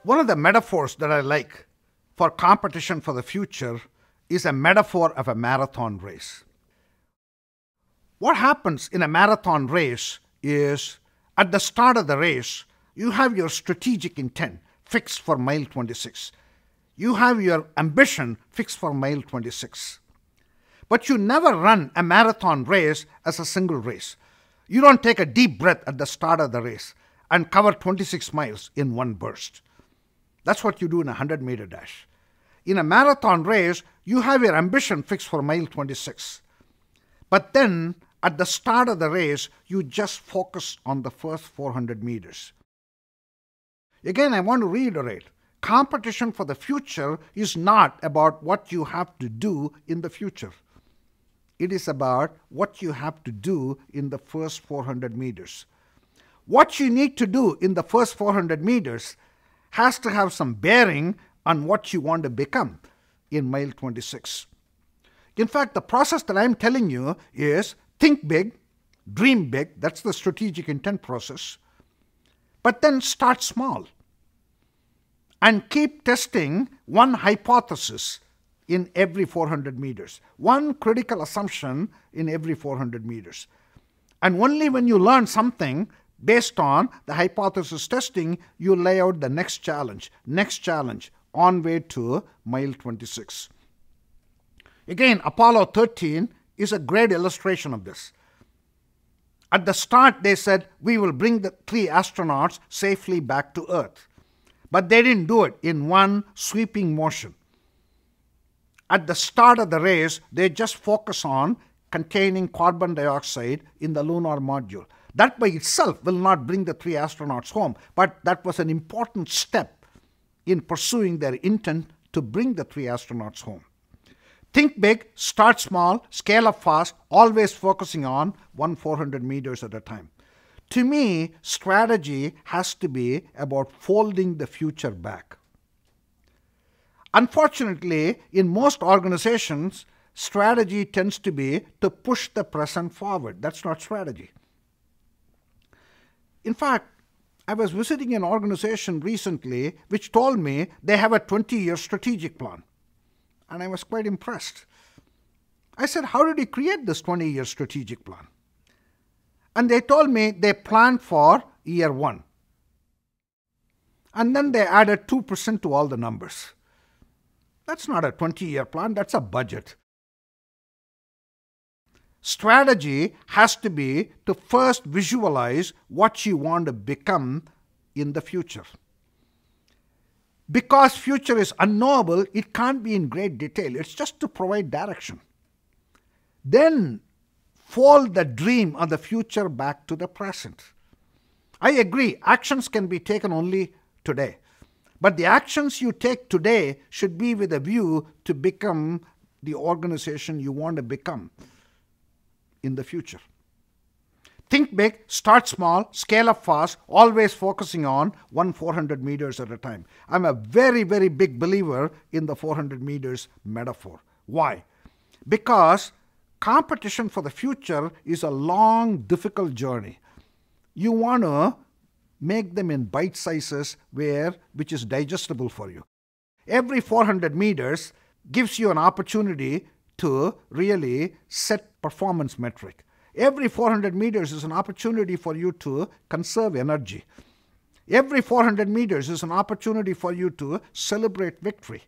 One of the metaphors that I like for competition for the future is a metaphor of a marathon race. What happens in a marathon race is at the start of the race, you have your strategic intent fixed for mile 26. You have your ambition fixed for mile 26. But you never run a marathon race as a single race. You don't take a deep breath at the start of the race and cover 26 miles in one burst. That's what you do in a 100-meter dash. In a marathon race, you have your ambition fixed for mile 26. But then, at the start of the race, you just focus on the first 400 meters. Again, I want to reiterate, competition for the future is not about what you have to do in the future. It is about what you have to do in the first 400 meters. What you need to do in the first 400 meters has to have some bearing on what you want to become in mile 26. In fact, the process that I'm telling you is think big, dream big, that's the strategic intent process, but then start small and keep testing one hypothesis in every 400 meters, one critical assumption in every 400 meters. And only when you learn something based on the hypothesis testing, you lay out the next challenge, on way to mile 26. Again, Apollo 13 is a great illustration of this. At the start, they said, we will bring the 3 astronauts safely back to Earth. But they didn't do it in one sweeping motion. At the start of the race, they just focus on containing carbon dioxide in the lunar module. That by itself will not bring the 3 astronauts home, but that was an important step in pursuing their intent to bring the 3 astronauts home. Think big, start small, scale up fast, always focusing on 400 meters at a time. To me, strategy has to be about folding the future back. Unfortunately, in most organizations, strategy tends to be to push the present forward. That's not strategy. In fact, I was visiting an organization recently which told me they have a 20-year strategic plan. And I was quite impressed. I said, how did you create this 20-year strategic plan? And they told me they planned for year 1. And then they added 2% to all the numbers. That's not a 20-year plan, that's a budget. Strategy has to be to first visualize what you want to become in the future. Because future is unknowable, it can't be in great detail. It's just to provide direction. Then fold the dream of the future back to the present. I agree, actions can be taken only today. But the actions you take today should be with a view to become the organization you want to become in the future. Think big, start small, scale up fast, always focusing on 400 meters at a time. I'm a very, very big believer in the 400 meters metaphor. Why? Because competition for the future is a long, difficult journey. You want to make them in bite sizes which is digestible for you. Every 400 meters gives you an opportunity to really set performance metric. Every 400 meters is an opportunity for you to conserve energy. Every 400 meters is an opportunity for you to celebrate victory.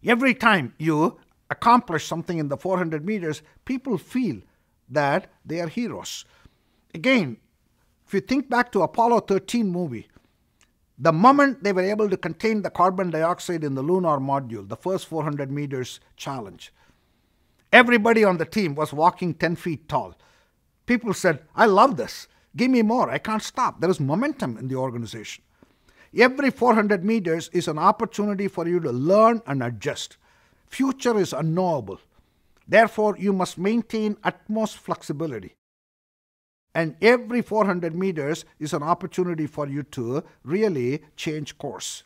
Every time you accomplish something in the 400 meters, people feel that they are heroes. Again, if you think back to Apollo 13 movie, the moment they were able to contain the carbon dioxide in the lunar module, the first 400 meters challenge, everybody on the team was walking 10 feet tall. People said, I love this. Give me more. I can't stop. There is momentum in the organization. Every 400 meters is an opportunity for you to learn and adjust. Future is unknowable. Therefore, you must maintain utmost flexibility. And every 400 meters is an opportunity for you to really change course.